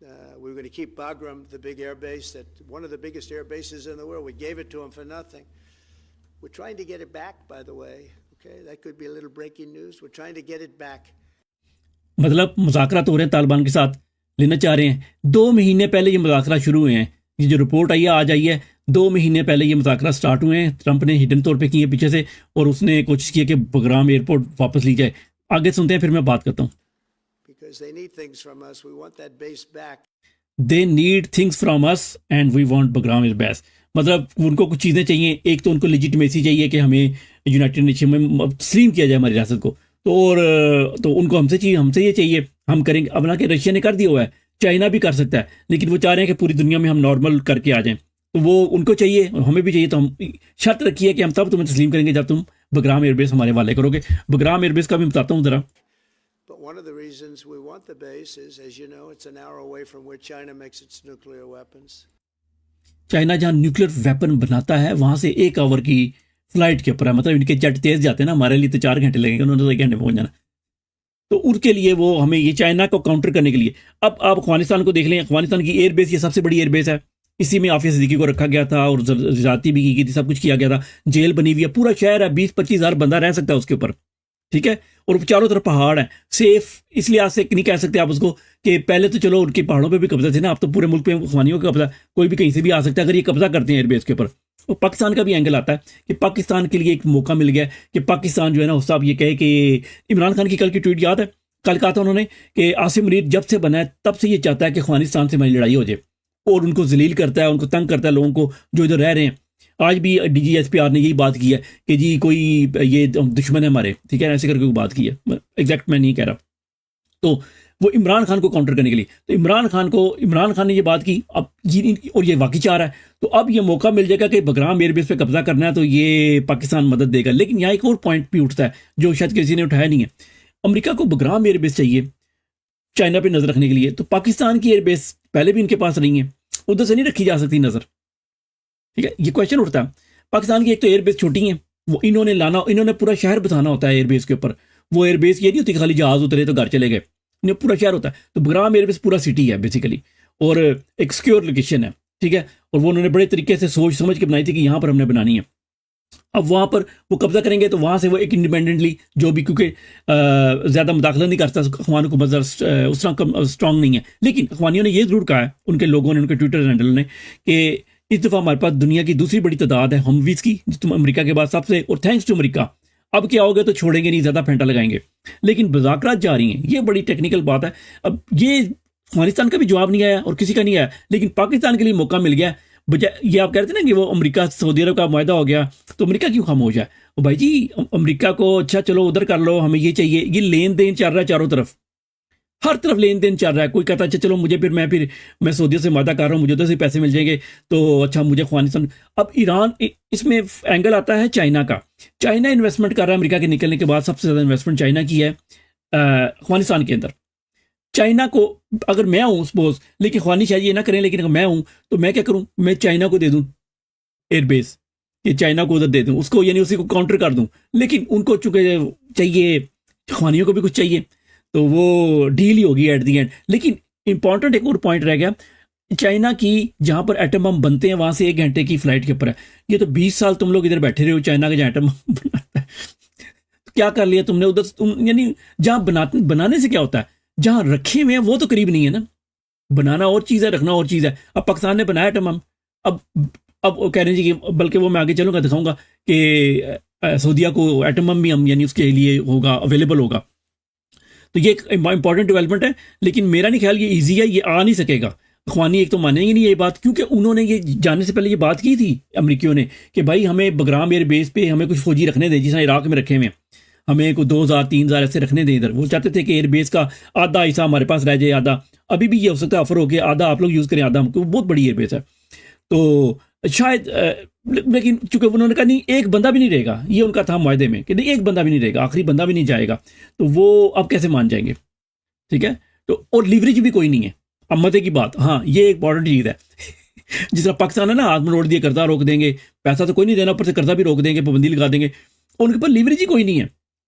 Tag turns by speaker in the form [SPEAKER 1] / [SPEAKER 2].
[SPEAKER 1] We were going to keep Bagram, the big air base, one of the biggest air bases in the world. We gave it to them for nothing. We're trying to get it back, by the way. Okay, that could be a little breaking news. We're trying to get it back.
[SPEAKER 2] मतलब मुज़ाकरात हो रहे हैं तालिबान के साथ, लेना चाह रहे हैं। 2 महीने पहले ये मुज़ाकरात शुरू हुए हैं। ये जो रिपोर्ट आई है आज आई है, 2 महीने पहले ये मुज़ाकरात स्टार्ट हुए हैं। ट्रंप ने हिडन तौर पे किए पीछे से, और उसने कोशिश की कि बगराम एयरपोर्ट वापस ली जाए। आगे सुनते हैं, फिर मैं बात करता हूँ।
[SPEAKER 1] Because they need things from us. We want that base back.
[SPEAKER 2] They need things from us and we want Bagram Air Base. मतलब उनको कुछ चीज़ें चाहिए। एक तो उनको लेजिटिमेसी चाहिए कि हमें यूनाइटेड नेशन में तस्लीम किया जाए हमारी रियासत को, तो उनको हमसे ये चाहिए, हम करेंगे। अब ना कि रशिया ने कर दिया हुआ है, चाइना भी कर सकता है, लेकिन वो चाह रहे हैं कि पूरी दुनिया में हम नॉर्मल करके आ जाएं। तो वो उनको चाहिए, हमें भी चाहिए। तो हम शर्त रखी है कि हम तब तुम्हें तस्लीम करेंगे जब तुम बगराम एयरबेस हमारे वाले करोगे। बगराम एयरबेस का भी बताता हूँ ज़रा।
[SPEAKER 1] But one of the reasons we want the base is, as you know, it's an hour away from where China makes its nuclear weapons.
[SPEAKER 2] China जहाँ न्यूक्लियर वेपन बनाता है वहाँ से 1 आवर की फ्लाइट के ऊपर है। मतलब इनके जेट तेज जाते हैं ना, हमारे लिए तो 4 घंटे लगेंगे, उन्होंने तो 1 घंटे पहुँच जाना। तो उनके लिए वो हमें ये चाइना को काउंटर करने के लिए। अब आप अफगानिस्तान को देख लें, अफगानिस्तान की एयरबेस ये सबसे बड़ी एयरबेस है। इसी में आफिया सिद्दीकी को रखा गया था और ज़्यादती भी की गई थी, सब कुछ किया गया था। जेल बनी हुई है, पूरा शहर है, 20-25 हज़ार बंदा रह सकता है उसके ऊपर, ठीक है। और चारों तरफ पहाड़ है, सेफ इसलिए आज से नहीं कह सकते आप उसको कि पहले तो चलो उनके पहाड़ों पे भी कब्जा थे ना, अब तो पूरे मुल्क पे अफगानियों का कब्जा, कोई भी कहीं से भी आ सकता है अगर ये कब्जा करते हैं एयरबेस के ऊपर। और पाकिस्तान का भी एंगल आता है कि पाकिस्तान के लिए एक मौका मिल गया कि पाकिस्तान जो है ना, उस साहब ये कहे कि इमरान खान की कल की ट्वीट याद है, कल कहा था उन्होंने कि आसिम मुनीर जब से बना है तब से ये चाहता है कि अफगानिस्तान से हमारी लड़ाई हो जाए, और उनको जलील करता है, उनको तंग करता है लोगों को जो इधर रह रहे हैं। आज भी DGSPR ने यही बात की है कि जी कोई ये दुश्मन है हमारे, ठीक है, ऐसे करके बात की है। एग्जैक्ट मैं नहीं कह रहा। तो वो इमरान खान को काउंटर करने के लिए, तो इमरान खान ने ये बात की, अब और ये वाकई चाह रहा है। तो अब ये मौका मिल जाएगा कि बगराम एयरबेस पे कब्जा करना है, तो ये पाकिस्तान मदद देगा। लेकिन यहाँ एक और पॉइंट भी उठता है जो शायद किसी ने उठाया नहीं है। अमेरिका को बगराम एयरबेस चाहिए चाइना पे नजर रखने के लिए, तो पाकिस्तान की एयरबेस पहले भी इनके पास रही है, उधर से नहीं रखी जा सकती नजर, ठीक है। ये क्वेश्चन उठता है। पाकिस्तान की एक तो एयरबेस छोटी है, वो इन्होंने पूरा शहर बसाना होता है एयरबेस के ऊपर। वो एयरबेस ये नहीं होती खाली जहाज उतरे तो घर चले गए, पूरा शहर होता है। तो बगराम एयरबेस पूरा सिटी है बेसिकली, और एक सिक्योर लोकेशन है, ठीक है। और वो उन्होंने बड़े तरीके से सोच समझ के बनाई थी कि यहाँ पर हमने बनानी है। अब वहाँ पर वो कब्जा करेंगे तो वहाँ से वो एक इंडिपेंडेंटली जो भी, क्योंकि ज़्यादा मुदाखलत नहीं कर सकता, अखवान को मज़र उस तरह स्ट्रांग नहीं है। लेकिन अखवानियों ने ये ज़रूर कहा है, उनके लोगों ने, उनके ट्विटर हैंडल ने, कि इस दफ़ा हमारे पास दुनिया की दूसरी बड़ी तादाद है हमवीज़ की, तुम अमेरिका के बाद सबसे, और थैंक्स टू अमेरिका। अब क्या होगा तो छोड़ेंगे नहीं, ज़्यादा फेंटा लगाएंगे। लेकिन मुज़ाकरात जारी हैं, ये बड़ी टेक्निकल बात है। अब ये अफगानिस्तान का भी जवाब नहीं आया और किसी का नहीं आया, लेकिन पाकिस्तान के लिए मौका मिल गया। बजाय ये आप कहते हैं ना कि वो अमेरिका सऊदी अरब का मुआहदा हो गया, तो अमेरिका क्यों खामोश है? भाई जी अमेरिका को अच्छा चलो उधर कर लो, हमें ये चाहिए। ये लेन देन चल रहा है चारों तरफ, हर तरफ लेन देन चल रहा है। कोई कहता है अच्छा चलो मुझे मैं सऊदी से मुआहदा कर रहा हूँ, मुझे उधर से पैसे मिल जाएंगे, तो अच्छा मुझे अफगानिस्तान। अब ईरान, इसमें एंगल आता है चाइना का। चाइना इन्वेस्टमेंट कर रहा है, अमेरिका के निकलने के बाद सबसे ज़्यादा इन्वेस्टमेंट चाइना की है अफगानिस्तान के अंदर। चाइना को अगर मैं हूँ सपोज, लेकिन अफगानी शायद ये ना करें, लेकिन अगर मैं हूँ तो मैं क्या करूँ, मैं चाइना को दे दूँ एयरबेस, ये चाइना को उधर दे दूँ उसको, यानी उसी को काउंटर कर दूँ। लेकिन उनको चूंकि चाहिए, अफगानियों को भी कुछ चाहिए, तो वो डील ही होगी एट दी एंड। लेकिन इंपॉर्टेंट एक और पॉइंट रह गया, चाइना की जहाँ पर एटम बम बनते हैं वहाँ से 1 घंटे की फ्लाइट के ऊपर है। ये तो 20 साल तुम लोग इधर बैठे रहे हो, चाइना का जहाँ एटम बम बनाता है, क्या कर लिया तुमने उधर? तुम यानी जहाँ बनाने से क्या होता है, जहाँ रखे हुए हैं वो तो करीब नहीं है ना। बनाना और चीज़ है, रखना और चीज़ है। अब पाकिस्तान ने बनाया एटम बम, अब वो कह रहे हैं जी कि, बल्कि वो मैं आगे चलूँगा दिखाऊंगा कि सऊदीया को एटम बम भी हम यानी उसके लिए होगा, अवेलेबल होगा। तो ये एक इंपॉर्टेंट डेवलपमेंट है, लेकिन मेरा नहीं ख्याल ये ईजी है, ये आ नहीं सकेगा। अखवानी एक तो मानेंगे नहीं ये बात, क्योंकि उन्होंने ये जाने से पहले ये बात की थी अमरीकियों ने कि भाई हमें बगराम एयर बेस पे हमें कुछ फौजी रखने दें, जिस इराक में रखे हुए, हमें को 2000-3000 ऐसे रखने दें इधर। वो चाहते थे कि एयर बेस का आधा हिस्सा हमारे पास रह जाए, आधा अभी भी ये हो सकता है ऑफर हो के आधा आप लोग यूज़ करें, आधा हमको। बहुत बड़ी एयर बेस है, तो शायद लेकिन चूंकि उन्होंने कहा नहीं एक बंदा भी नहीं रहेगा, ये उनका था मुआहदे में कि नहीं एक बंदा भी नहीं रहेगा, आखिरी बंदा भी नहीं जाएगा, तो वो अब कैसे मान जाएंगे? ठीक है, तो और लीवरेज भी कोई नहीं है। अब मजे की बात, हाँ ये एक इंपॉर्टेंट चीज़ है जिस तरह पाकिस्तान है ना, हाथ में रोक दिए, कर्जा रोक देंगे, पैसा तो कोई नहीं देना, ऊपर से कर्जा भी रोक देंगे, पाबंदी लगा देंगे, उनके ऊपर लीवरेज ही कोई नहीं है।